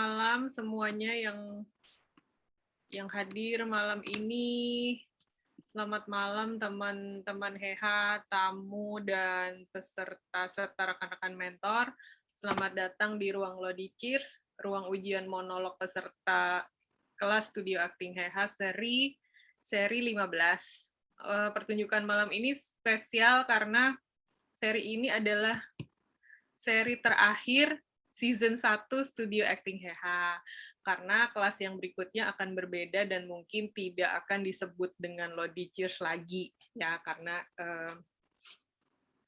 malam semuanya yang hadir malam ini. Selamat malam teman-teman Heha, tamu dan peserta serta rekan-rekan mentor. Selamat datang di ruang Lodi Cheers, ruang ujian monolog peserta kelas Studio Acting Heha seri 15. Pertunjukan malam ini spesial karena seri ini adalah seri terakhir season 1 Studio Acting Heha. Karena kelas yang berikutnya akan berbeda dan mungkin tidak akan disebut dengan Lodi Cheers lagi. Ya, karena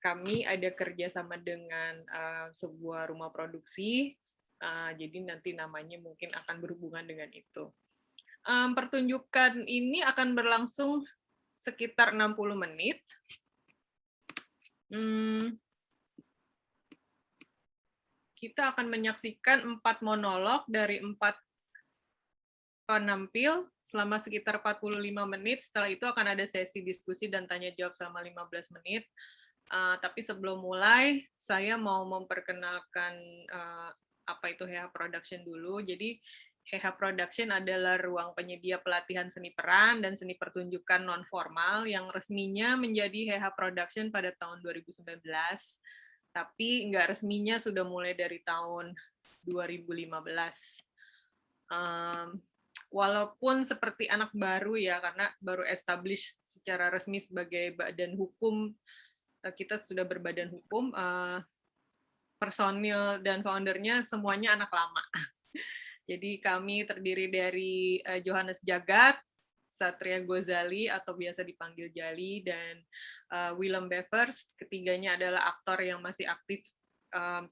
kami ada kerjasama dengan sebuah rumah produksi, jadi nanti namanya mungkin akan berhubungan dengan itu. Pertunjukan ini akan berlangsung sekitar 60 menit. Kita akan menyaksikan 4 monolog dari 4 penampil selama sekitar 45 menit. Setelah itu akan ada sesi diskusi dan tanya jawab selama 15 menit. Tapi sebelum mulai, saya mau memperkenalkan apa itu Heha Production dulu. Jadi Heha Production adalah ruang penyedia pelatihan seni peran dan seni pertunjukan non-formal yang resminya menjadi Heha Production pada tahun 2019. Tapi nggak resminya sudah mulai dari tahun 2015. Walaupun seperti anak baru ya, karena baru establish secara resmi sebagai badan hukum, kita sudah berbadan hukum, personil dan foundernya semuanya anak lama. Jadi kami terdiri dari Johannes Jagat, Satria Gozali atau biasa dipanggil Jali, dan Willem Bevers. Ketiganya adalah aktor yang masih aktif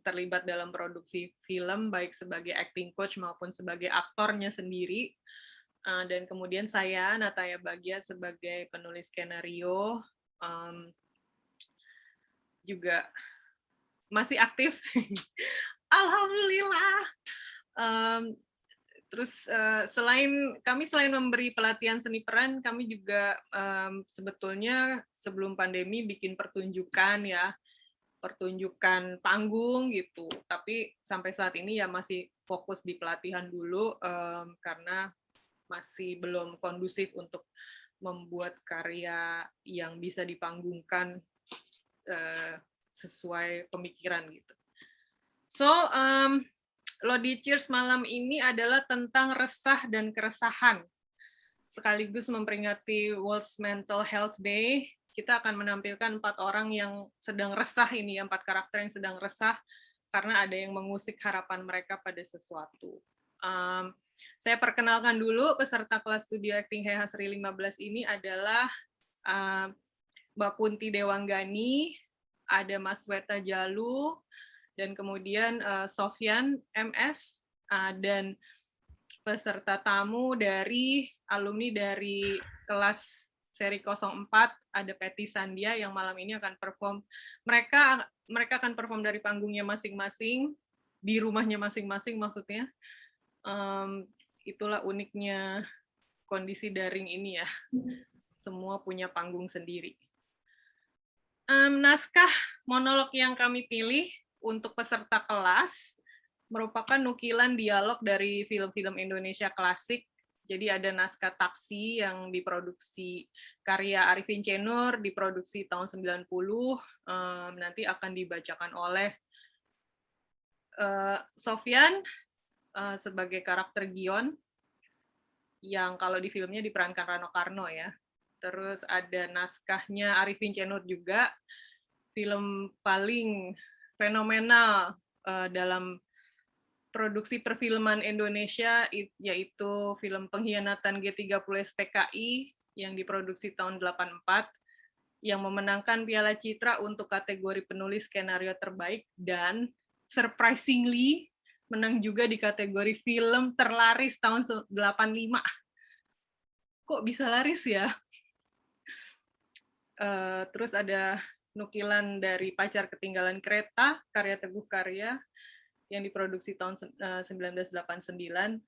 terlibat dalam produksi film, baik sebagai acting coach maupun sebagai aktornya sendiri. Dan kemudian saya, Nataya Bagja, sebagai penulis skenario, juga masih aktif. Alhamdulillah. Terus selain memberi pelatihan seni peran, kami juga sebetulnya sebelum pandemi bikin pertunjukan ya, pertunjukan panggung gitu. Tapi sampai saat ini ya masih fokus di pelatihan dulu karena masih belum kondusif untuk membuat karya yang bisa dipanggungkan sesuai pemikiran gitu. So, Lodi Cheers malam ini adalah tentang resah dan keresahan. Sekaligus memperingati World Mental Health Day, kita akan menampilkan 4 orang yang sedang resah ini, 4 karakter yang sedang resah karena ada yang mengusik harapan mereka pada sesuatu. Saya perkenalkan dulu peserta kelas Studio Acting Heha seri 15 ini adalah Mbak Punti Dewanggani, ada Mas Weta Jalu, dan kemudian Sofyan MS, dan peserta tamu dari alumni dari kelas seri 04 ada Patty Sandia yang malam ini akan perform. Mereka akan perform dari panggungnya masing-masing, di rumahnya masing-masing maksudnya. Itulah uniknya kondisi daring ini ya. Semua punya panggung sendiri. Naskah monolog yang kami pilih untuk peserta kelas merupakan nukilan dialog dari film-film Indonesia klasik. Jadi ada naskah Taksi yang diproduksi karya Arifin C. Nur, diproduksi tahun 90, nanti akan dibacakan oleh Sofyan sebagai karakter Gion, yang kalau di filmnya diperankan Rano Karno ya. Terus ada naskahnya Arifin C. Nur juga, film paling fenomenal dalam produksi perfilman Indonesia, yaitu film Pengkhianatan G30 SPKI yang diproduksi tahun 84, yang memenangkan Piala Citra untuk kategori penulis skenario terbaik, dan surprisingly menang juga di kategori film terlaris tahun 85. Kok bisa laris ya? Terus ada nukilan dari Pacar Ketinggalan Kereta, karya Teguh Karya, yang diproduksi tahun 1989.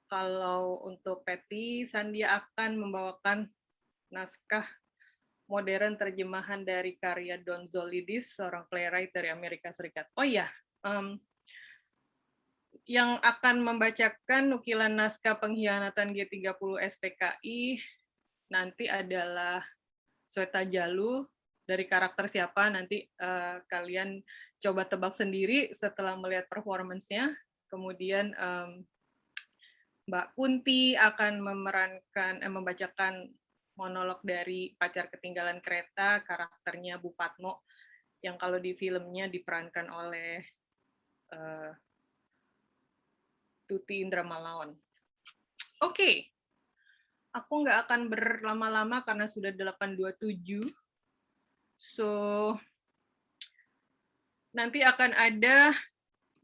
Kalau untuk Patty, Sandia akan membawakan naskah modern terjemahan dari karya Don Zolidis, seorang playwright dari Amerika Serikat. Oh iya, yang akan membacakan nukilan naskah pengkhianatan G30 SPKI nanti adalah Sweta Jalu. Dari karakter siapa nanti kalian coba tebak sendiri setelah melihat performance-nya. Kemudian Mbak Kunti akan membacakan monolog dari Pacar Ketinggalan Kereta, karakternya Bu Patmo, yang kalau di filmnya diperankan oleh Tuti Indramalawan. Oke. Aku nggak akan berlama-lama karena sudah 8:27. So, nanti akan ada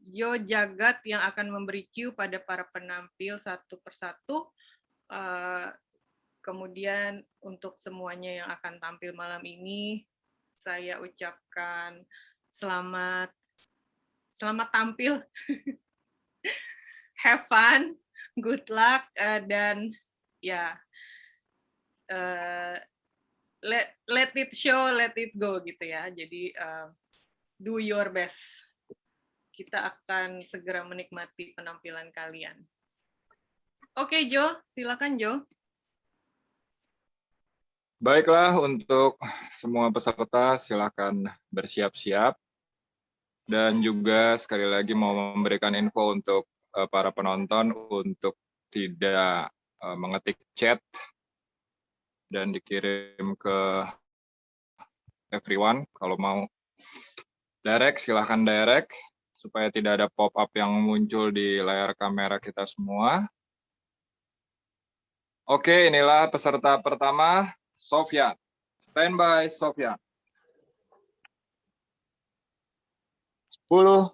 Jo Jagat yang akan memberi cue pada para penampil satu persatu. Kemudian untuk semuanya yang akan tampil malam ini, saya ucapkan selamat tampil. Have fun, good luck, dan ya let it show, let it go gitu ya. Jadi do your best. Kita akan segera menikmati penampilan kalian. Oke, Jo, silakan Jo. Baiklah, untuk semua peserta silakan bersiap-siap. Dan juga sekali lagi mau memberikan info untuk para penonton untuk tidak mengetik chat dan dikirim ke everyone. Kalau mau direct, silahkan direct supaya tidak ada pop-up yang muncul di layar kamera kita semua. Oke, inilah peserta pertama, Sofyan. Standby, Sofyan. 10,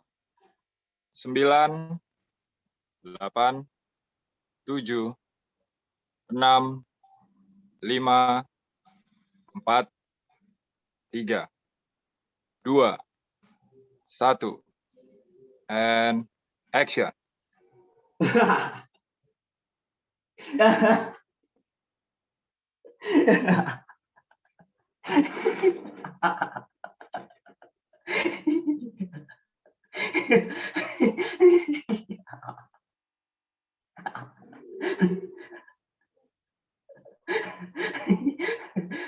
9, 8, 7, 6, 5, 4, 3, 2, 1, and action.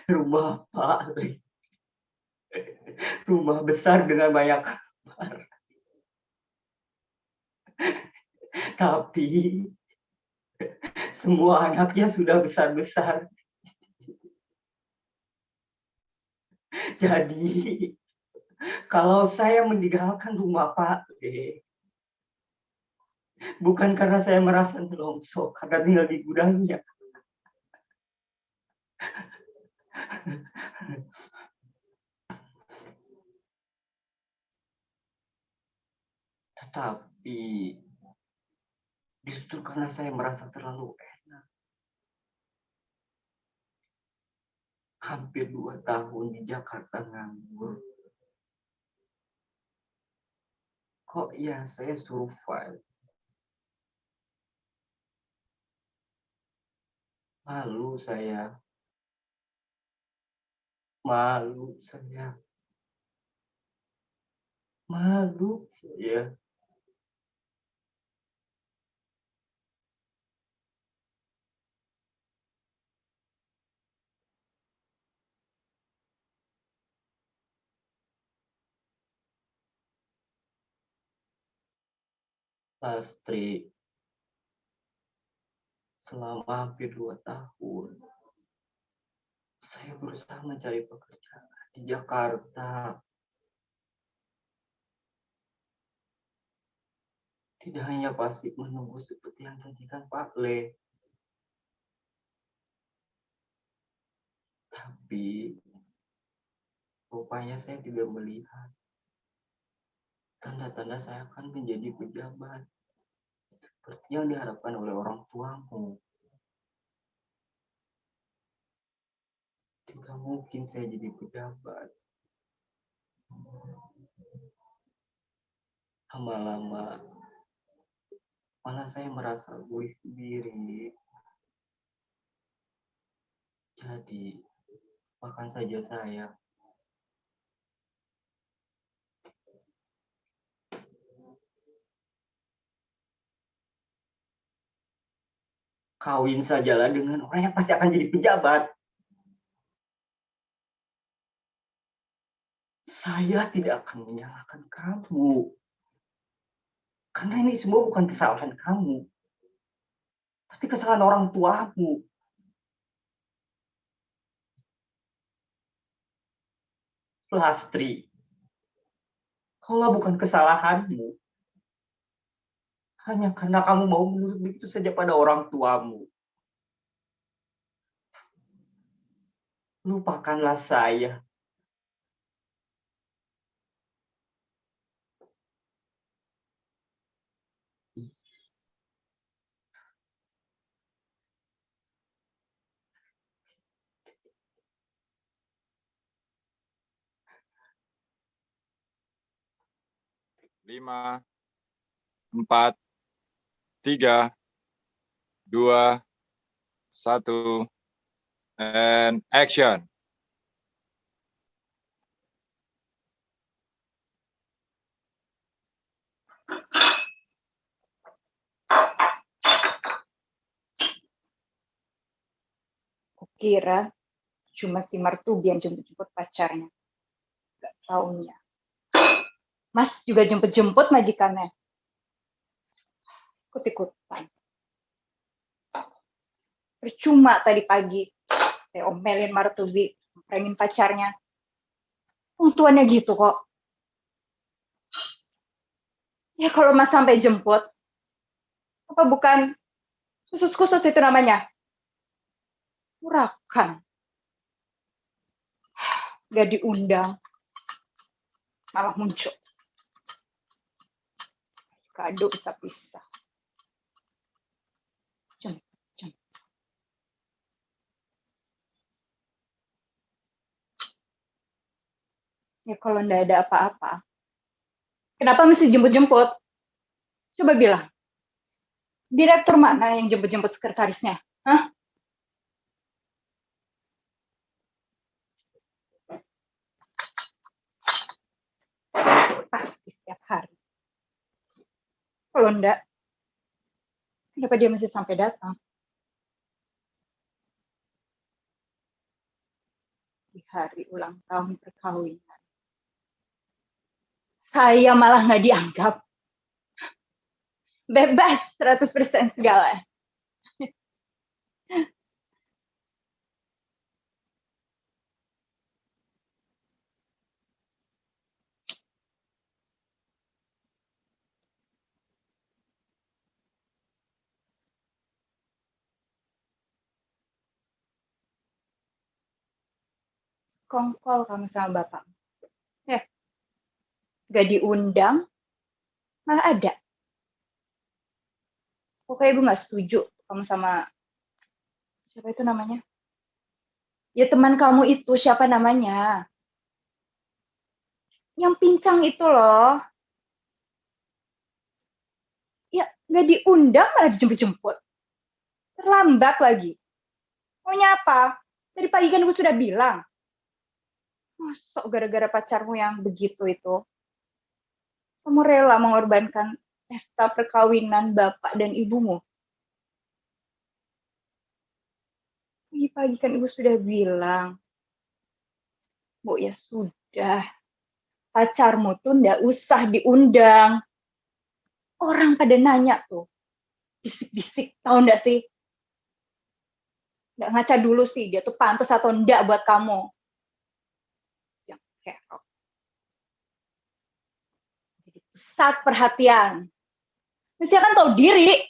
Rumah Pak Ali. Rumah besar dengan banyak kamar. Tapi semua anaknya sudah besar-besar. Jadi kalau saya meninggalkan rumah Pak Ali, bukan karena saya merasa nelongso karena tinggal di gudangnya. Tetapi justru karena saya merasa terlalu enak. Hampir 2 tahun di Jakarta nganggur. Kok ya saya survive. Malu saya. Malu saya. Malu saya. Lastri, selama hampir 2 tahun, saya berusaha mencari pekerjaan di Jakarta. Tidak hanya pasif menunggu seperti yang janjikan Pak Le, tapi rupanya saya tidak melihat tanda-tanda saya akan menjadi pejabat seperti yang diharapkan oleh orang tuamu. Tidak mungkin saya jadi pejabat. Lama-lama malah saya merasa egois sendiri. Jadi makan saja saya. Kawin sajalah dengan orang yang pasti akan jadi pejabat. Saya tidak akan menyalahkan kamu. Karena ini semua bukan kesalahan kamu. Tapi kesalahan orang tuamu. Lastri, kalau bukan kesalahanmu, hanya karena kamu mau menurut begitu saja pada orang tuamu. Lupakanlah saya. Lima, 4, 3, 2, 1, and action. Kukira cuma si Martubi yang jemput-jemput pacarnya. Gak taunya. Mas juga jemput-jemput majikannya. Ikut-ikutan. Percuma tadi pagi saya omelin Martubi, pengen pacarnya. Tuannya gitu kok. Ya kalau Mas sampai jemput, apa bukan khusus-khusus itu namanya? Urakan. Gak diundang, malah muncul. Kado bisa-bisa. Ya kalau nggak ada apa-apa, kenapa mesti jemput-jemput? Coba bilang, direktur mana yang jemput-jemput sekretarisnya? Hah? Pasti setiap hari. Kalau enggak, kenapa dia mesti sampai datang? Di hari ulang tahun perkawinan. Saya malah nggak dianggap. Bebas 100% segala. Skongkol kamu sama bapak. Gak diundang, malah ada. Pokoknya ibu gak setuju kamu sama, siapa itu namanya? Ya teman kamu itu, siapa namanya? Yang pincang itu loh. Ya gak diundang, malah dijemput-jemput. Terlambat lagi. Maunya apa? Dari pagi kan ibu sudah bilang. Masuk gara-gara pacarmu yang begitu itu. Kamu rela mengorbankan pesta perkawinan bapak dan ibumu. Pagi-pagi kan ibu sudah bilang. Bu, ya sudah. Pacarmu tuh ndak usah diundang. Orang pada nanya tuh. Bisik-bisik, tahu ndak sih? Nggak ngaca dulu sih, dia tuh pantas atau ndak buat kamu. Yang kerok. Jadi pusat perhatian. Mesti kan tahu diri.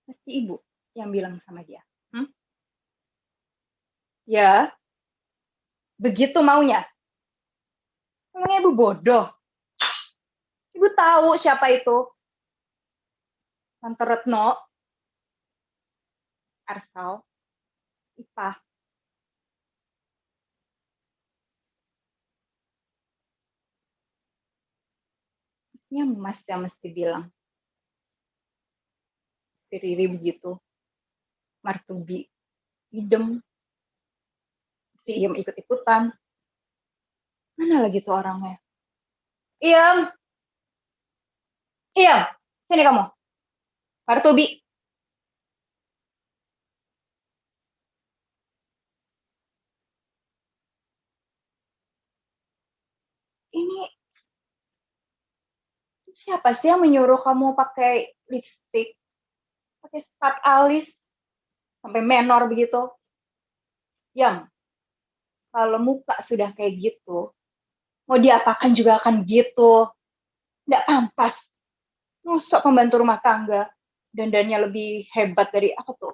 Mesti ibu yang bilang sama dia. Ya, begitu maunya. Emangnya ibu bodoh? Ibu tahu siapa itu? Tante Retno, Arsal, Ipah. Mestinya Mas yang mesti bilang. Si Riri begitu. Martubi idem, si Iem ikut-ikutan. Mana lagi tuh orangnya? Iem, Iem, sini kamu. Martubi. Ini siapa sih yang menyuruh kamu pakai lipstick, pakai skat alis, sampai menor begitu? Yang kalau muka sudah kayak gitu, mau diapakan juga akan gitu. Nggak pantas. Masuk pembantu rumah tangga, dandannya lebih hebat dari apa tuh?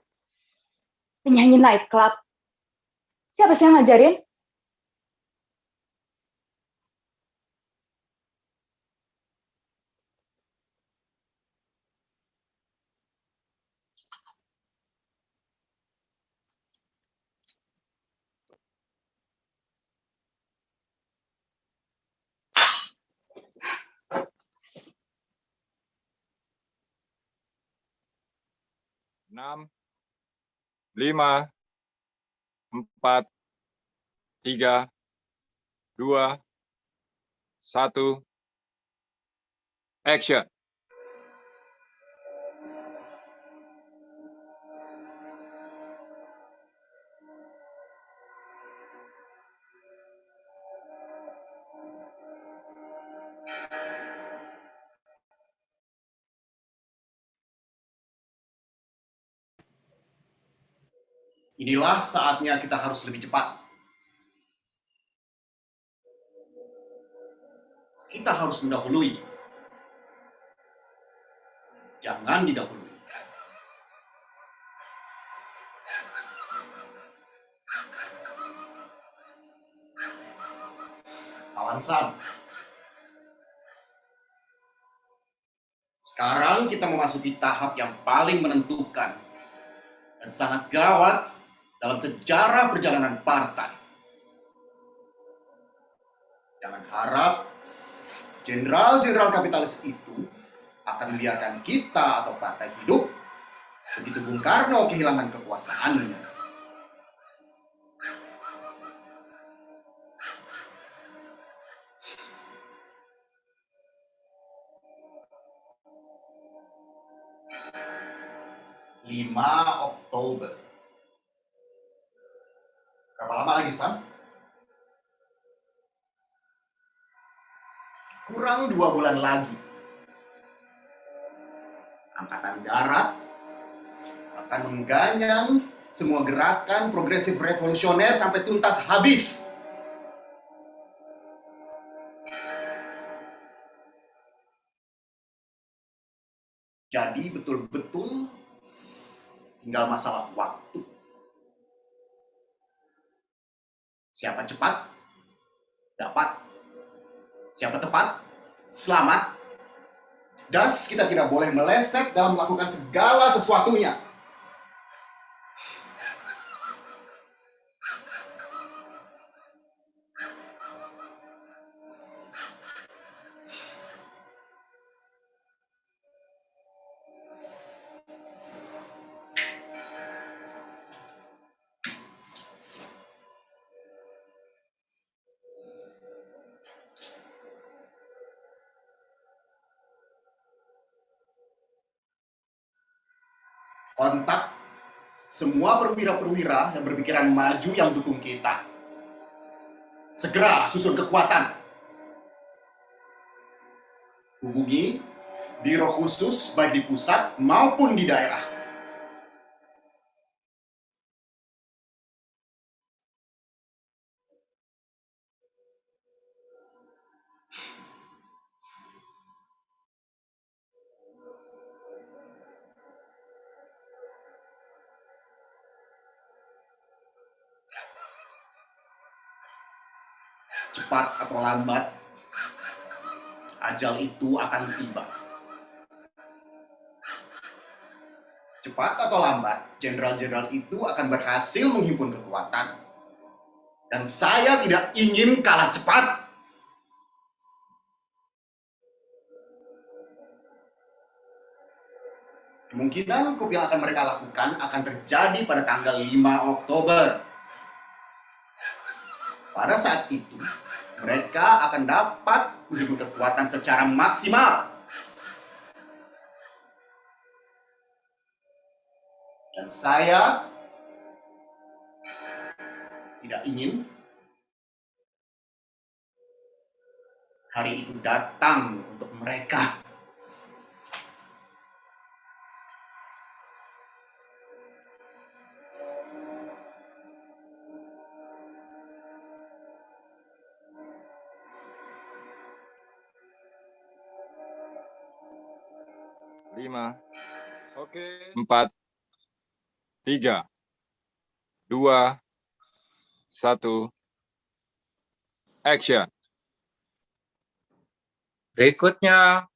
Penyanyi nightclub. Siapa sih yang ngajarin? Enam, 5, 4, 3, 2, 1, action. Inilah saatnya kita harus lebih cepat. Kita harus mendahului. Jangan didahului. Kawan Sam. Sekarang kita memasuki tahap yang paling menentukan dan sangat gawat dalam sejarah perjalanan partai. Jangan harap jenderal-jenderal kapitalis itu akan membiarkan kita atau partai hidup begitu Bung Karno kehilangan kekuasaannya. Oktober. Berapa lama lagi, Sam? Kurang 2 bulan lagi. Angkatan Darat akan mengganyang semua gerakan progresif revolusioner sampai tuntas habis. Jadi betul-betul tinggal masalah waktu. Siapa cepat, dapat. Siapa tepat, selamat. Das, kita tidak boleh meleset dalam melakukan segala sesuatunya. Kontak semua perwira-perwira yang berpikiran maju yang dukung kita. Segera susun kekuatan. Hubungi biro khusus baik di pusat maupun di daerah. Cepat atau lambat, ajal itu akan tiba. Cepat atau lambat, jenderal-jenderal itu akan berhasil menghimpun kekuatan. Dan saya tidak ingin kalah cepat. Kemungkinan coup yang akan mereka lakukan akan terjadi pada tanggal 5 Oktober. Pada saat itu, mereka akan dapat menghibur kekuatan secara maksimal. Dan saya tidak ingin hari itu datang untuk mereka. Lima. Oke. 4, 3, 2, 1. Action. Berikutnya,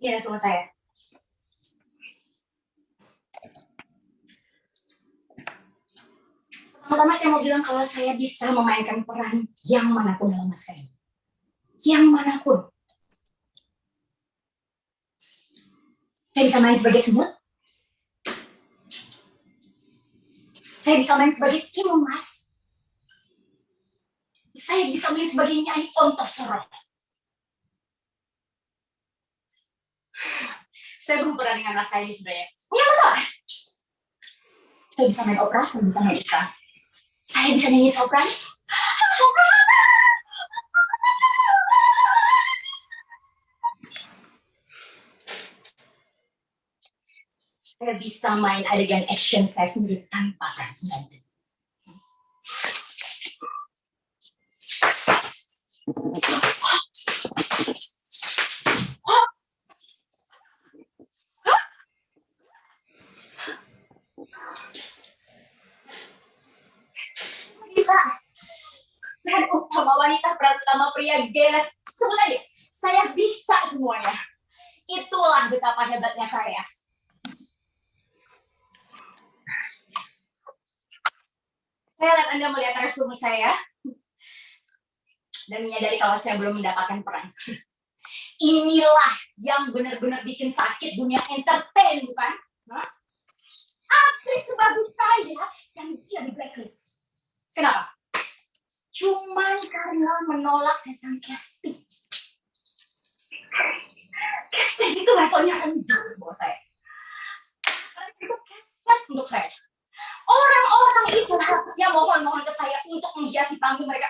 Iya, sama saya. Pertama saya mau bilang kalau saya bisa memainkan peran yang manapun dalam masa ini. Yang manapun. Saya bisa main sebagai semut. Saya bisa main sebagai Kim Mas. Saya bisa main sebagai Nyai Ontosoro. Saya belum pernah dengan rasa ini sebenarnya. Nggak masalah. Saya bisa main opera, saya bisa main iklan. Saya bisa nyanyi sopran. Saya bisa main adegan action saya sendiri tanpa pembantu. Bisa. Dan utama wanita, pratama pria, gelas, sebut aja. Saya bisa semuanya. Itulah betapa hebatnya saya. Saya lihat Anda melihat resume saya dan menyadari kalau saya belum mendapatkan peran. Inilah yang benar-benar bikin sakit dunia entertain, bukan? Hah? Aktris sebagus saya yang dia di blacklist. Kenapa? Cuman karena menolak datang casting. Casting itu levelnya rendah buat saya. Itu keset untuk saya. Orang-orang itu harusnya mohon-mohon ke saya untuk menghiasi panggung mereka.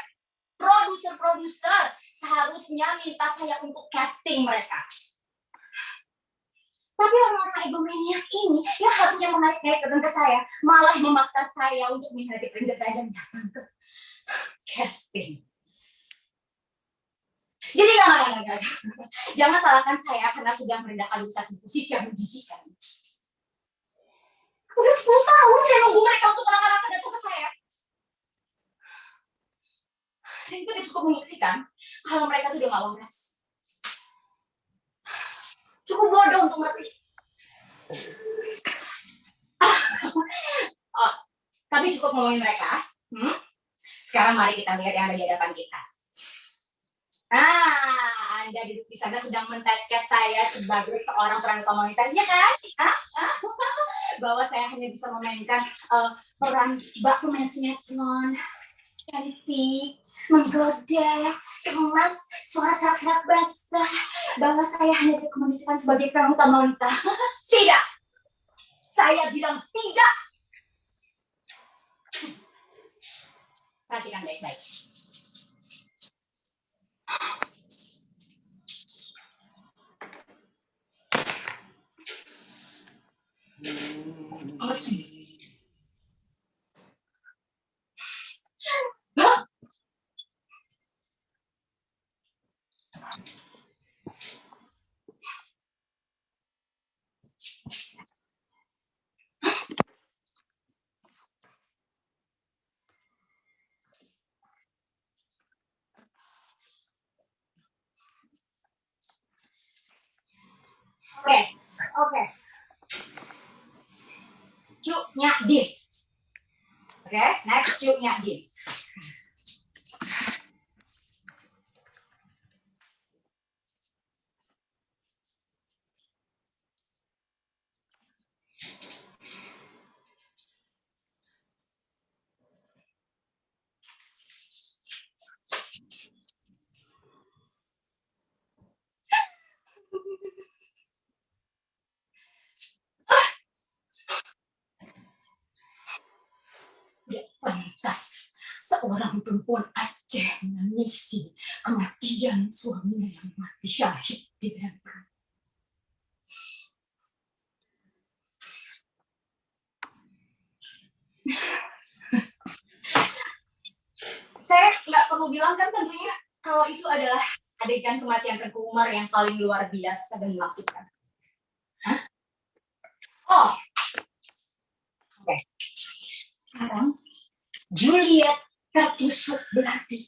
Produser-produser seharusnya minta saya untuk casting mereka. Tapi orang-orang egomaniac ini yang harusnya mengais-ngais datang ke saya malah memaksa saya untuk mengkhianati prinsip saya dan datang ke casting. Jadi enggak. Jangan salahkan saya karena sudah merendahkan posisi yang menjijikkan. Udah 10 tahun saya nunggu mereka untuk anak-anak datang ke saya. Dan itu udah cukup membuktikan kalau mereka tuh udah gak waras. Cukup bodoh untuk ngerti. Oh, tapi cukup ngomongin mereka. Sekarang mari kita lihat yang ada di hadapan kita. Anda duduk di sana sedang men-typecast saya sebagai seorang peran utama wanita, ya kan? Bahwa saya hanya bisa memainkan peran mbak pemain sinetron, cantik, menggoda, emas, suara serak-serak basah. Bahwa saya hanya direkomendasikan sebagai peran utama wanita. Tidak! Saya bilang tidak. Perhatikan baik-baik. Awas. Oke. Cuknya Din. Oke, next cuknya Din. Pantas seorang perempuan Aceh menangisi kematian suaminya yang mati syahid di dalam perang. Saya nggak perlu bilang kan tentunya kalau itu adalah adegan kematian Tengku Umar yang paling luar biasa dan menakutkan. Oh, oke. Sekarang Juliet tertusuk belati.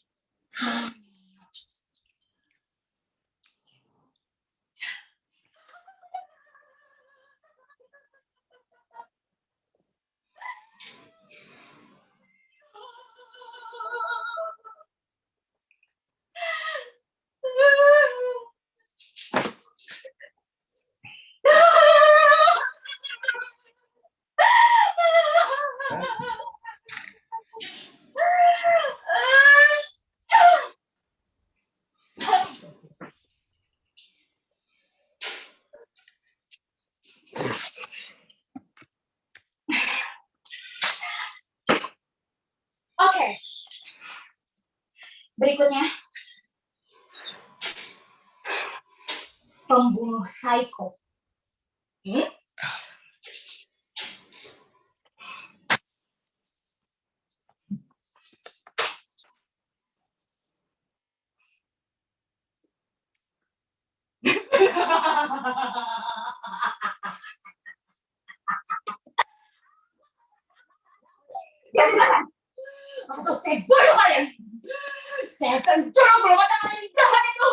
Oke. Berikutnya. Pembunuh psycho. Atau saya bunuh kalian. Saya akan colok bulu mata kalian di jalan itu.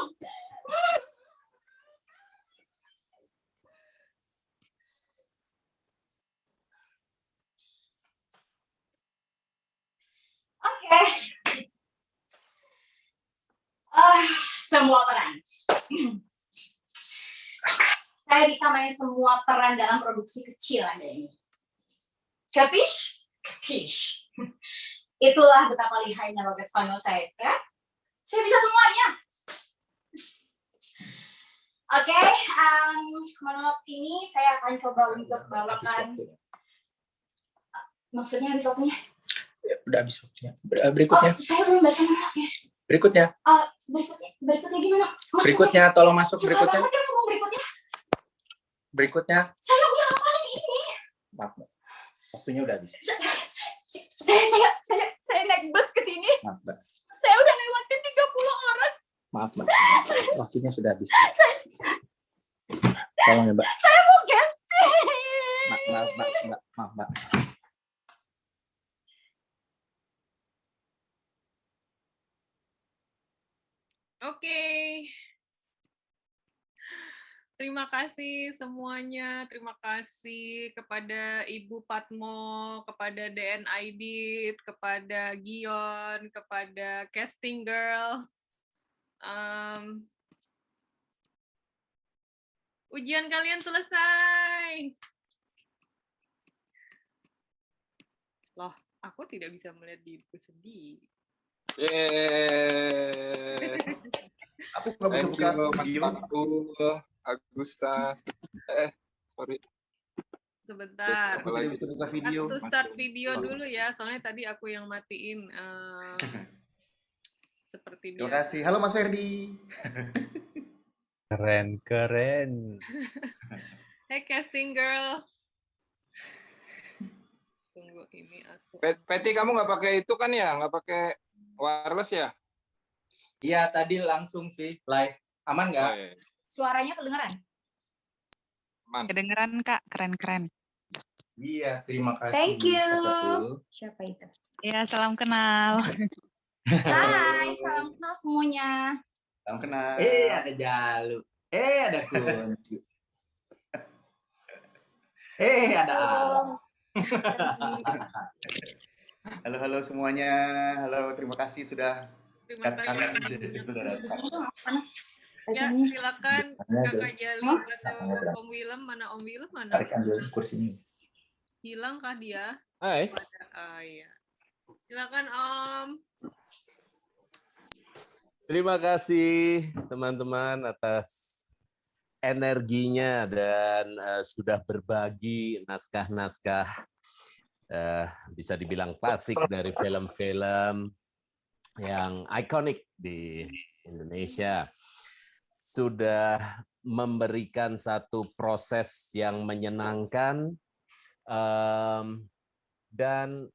Oke. Semua peran. Saya bisa main semua peran dalam produksi kecil Anda ini. Capish? Capish. Itulah betapa lihainya logat Spanyol saya, ya? Saya bisa semuanya. Oke, monolog ini saya akan coba untuk bawakan. Maksudnya habis waktunya? Ya, udah habis waktunya. Berikutnya. Oh, saya belum baca monolognya. Berikutnya. Berikutnya gimana? Maksudnya, berikutnya, tolong masuk berikutnya. Berikutnya. Berikutnya. Saya udah hafalin ini. Maaf, Mbak. Waktunya udah habis. Saya naik bus ke sini. Maaf, Mbak. Saya udah lewatin 30 orang. Maaf, Mbak. Waktunya sudah habis. Tolong ya, Mbak. Saya mau casting. Maaf, Mbak. Oke. Terima kasih semuanya. Terima kasih kepada Ibu Patmo, kepada DN Aidit, kepada Gion, kepada Casting Girl. Ujian kalian selesai. Loh, aku tidak bisa melihat diriku sedih. Yeay. Aku nggak bisa buka video. Agusta. Sorry. Sebentar. Aku tidak bisa buka video. Aku start video dulu ya, soalnya tadi aku yang matiin. Seperti Terima biasa. kasih. Halo Mas Ferdi. Keren. Hey casting girl. Tunggu ini aku. Peti, kamu nggak pakai itu kan ya? Nggak pakai wireless ya? Iya, tadi langsung sih live. Aman nggak? Oh, iya. Suaranya kedengeran? Aman. Kedengeran Kak, keren. Iya, terima kasih. Thank you. Siapa tuh? Siapa itu? Ya, salam kenal. Hai, salam kenal semuanya. Salam kenal. Ada Jalu. Ada Kunci. Ada Alam. Halo semuanya. Halo, terima kasih sudah Terima datang. kasih. Sudah datang. Panas. Ya, silakan Kakak Jali atau Tangannya Om Willem. Mana Om Willem? Mana? Tarik ambil kursinya. Hilang kah dia? Hai. Iya. Silakan Om. Terima kasih teman-teman atas energinya dan sudah berbagi naskah-naskah bisa dibilang klasik dari film-film yang ikonik di Indonesia. Sudah memberikan satu proses yang menyenangkan dan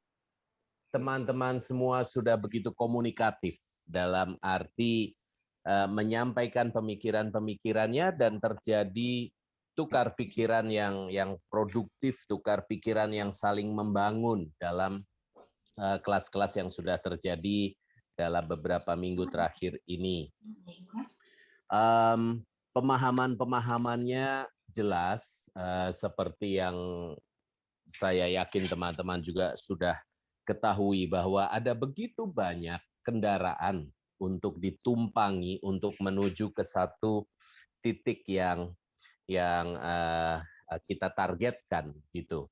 teman-teman semua sudah begitu komunikatif dalam arti menyampaikan pemikiran-pemikirannya dan terjadi tukar pikiran yang produktif, tukar pikiran yang saling membangun dalam kelas-kelas yang sudah terjadi dalam beberapa minggu terakhir ini. Pemahaman-pemahamannya jelas, seperti yang saya yakin teman-teman juga sudah ketahui bahwa ada begitu banyak kendaraan untuk ditumpangi untuk menuju ke satu titik yang kita targetkan gitu.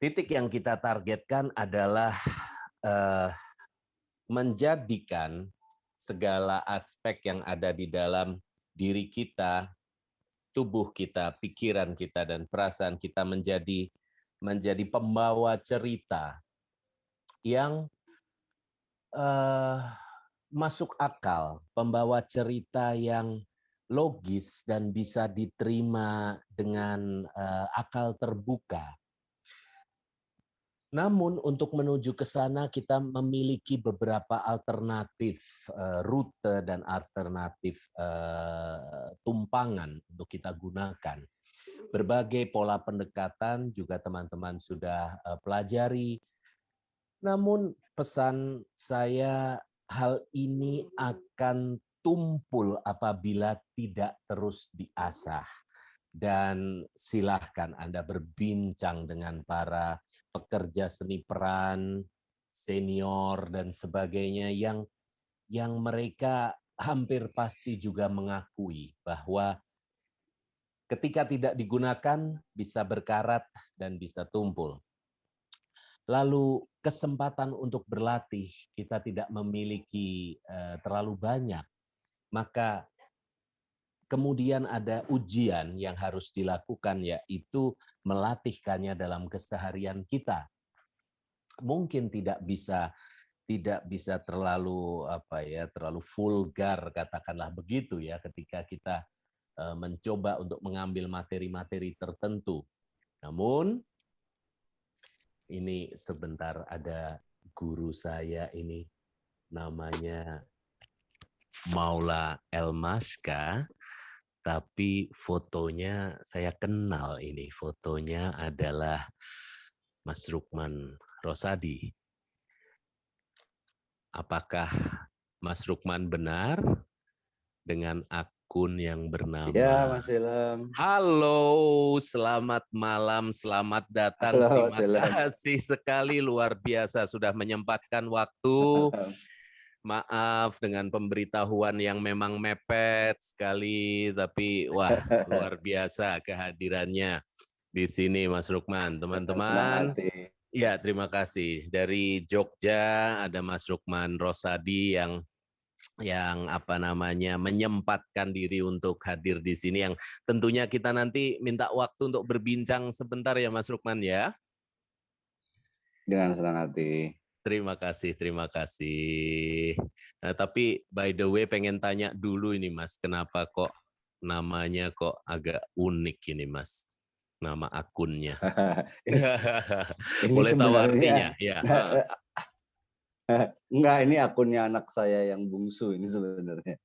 Titik yang kita targetkan adalah menjadikan segala aspek yang ada di dalam diri kita, tubuh kita, pikiran kita, dan perasaan kita menjadi pembawa cerita yang masuk akal, pembawa cerita yang logis dan bisa diterima dengan akal terbuka. Namun untuk menuju ke sana kita memiliki beberapa alternatif rute dan alternatif tumpangan untuk kita gunakan. Berbagai pola pendekatan juga teman-teman sudah pelajari. Namun pesan saya, hal ini akan tumpul apabila tidak terus diasah. Dan silahkan Anda berbincang dengan para pekerja seni peran, senior, dan sebagainya yang mereka hampir pasti juga mengakui bahwa ketika tidak digunakan bisa berkarat dan bisa tumpul. Lalu kesempatan untuk berlatih kita tidak memiliki terlalu banyak, maka kemudian ada ujian yang harus dilakukan, yaitu melatihkannya dalam keseharian kita. Mungkin tidak bisa terlalu terlalu vulgar, katakanlah begitu ya, ketika kita mencoba untuk mengambil materi-materi tertentu. Namun ini sebentar, ada guru saya ini namanya Maula Elmaska. Tapi fotonya saya kenal ini. Fotonya adalah Mas Rukman Rosadi. Apakah Mas Rukman benar dengan akun yang bernama? Ya, Mas Ilham. Halo, selamat malam, selamat datang. Halo, Terima kasih sekali, luar biasa sudah menyempatkan waktu. Maaf dengan pemberitahuan yang memang mepet sekali, tapi wah luar biasa kehadirannya di sini Mas Rukman. Teman-teman, ya terima kasih. Dari Jogja ada Mas Rukman Rosadi yang apa namanya menyempatkan diri untuk hadir di sini, yang tentunya kita nanti minta waktu untuk berbincang sebentar ya Mas Rukman ya. Dengan senang hati. Terima kasih, terima kasih. Nah, tapi by the way pengen tanya dulu ini Mas, kenapa kok namanya kok agak unik ini Mas, nama akunnya. Ini Boleh tahu artinya? sebenarnya Ya. enggak, ini akunnya anak saya yang bungsu ini sebenarnya.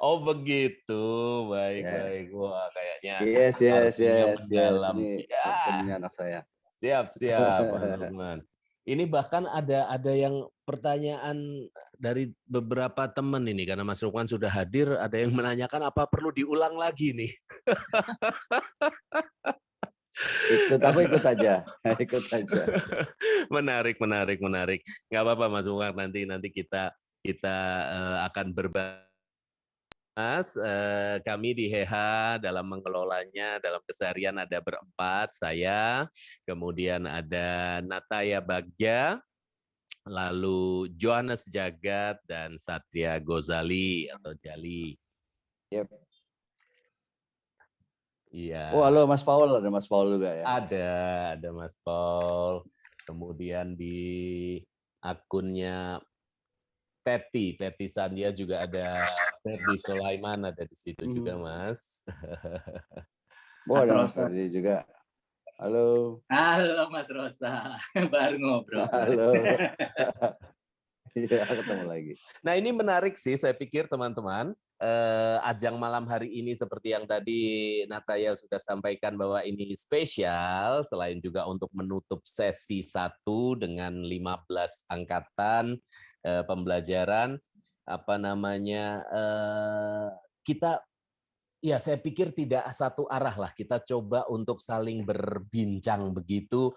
Oh begitu, baik Ya. baik. Wah kayaknya Yes. mendalam. Ini Ya, akunnya anak saya. siap Mas Lukman. Ini bahkan ada yang pertanyaan dari beberapa teman ini, karena Mas Lukman sudah hadir, ada yang menanyakan apa perlu diulang lagi nih. Ikut aja. Menarik. Nggak apa-apa Mas Lukman, nanti kita akan berbahas. Mas, kami di HEHA dalam mengelolanya, dalam keseharian ada berempat, saya, kemudian ada Nataya Bagja, lalu Johannes Jagat, dan Satria Gozali atau Jali. Yep. Iya. Oh, halo Mas Paul, ada Mas Paul juga ya? Ada Mas Paul. Kemudian di akunnya Peti Sandia juga ada, Ferdi Sulaiman ada di situ juga Mas. Oh, ada Mas Ferdi juga. Halo. Halo Mas Rosa, baru ngobrol. Halo. Iya, ketemu lagi. Nah ini menarik sih, saya pikir teman-teman, ajang malam hari ini seperti yang tadi Nataya sudah sampaikan bahwa ini spesial, selain juga untuk menutup sesi 1 dengan 15 angkatan pembelajaran, apa namanya, kita, ya saya pikir tidak satu arah lah, kita coba untuk saling berbincang begitu,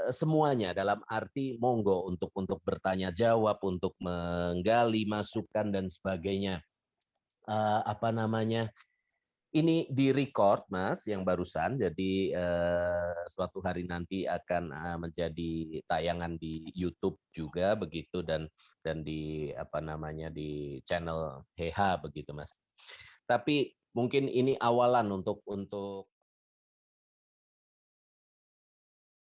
semuanya dalam arti monggo untuk bertanya jawab, untuk menggali masukan dan sebagainya. Apa namanya, ini di-record Mas yang barusan, jadi suatu hari nanti akan menjadi tayangan di YouTube juga begitu, dan di apa namanya di channel HEHA begitu Mas. Tapi mungkin ini awalan untuk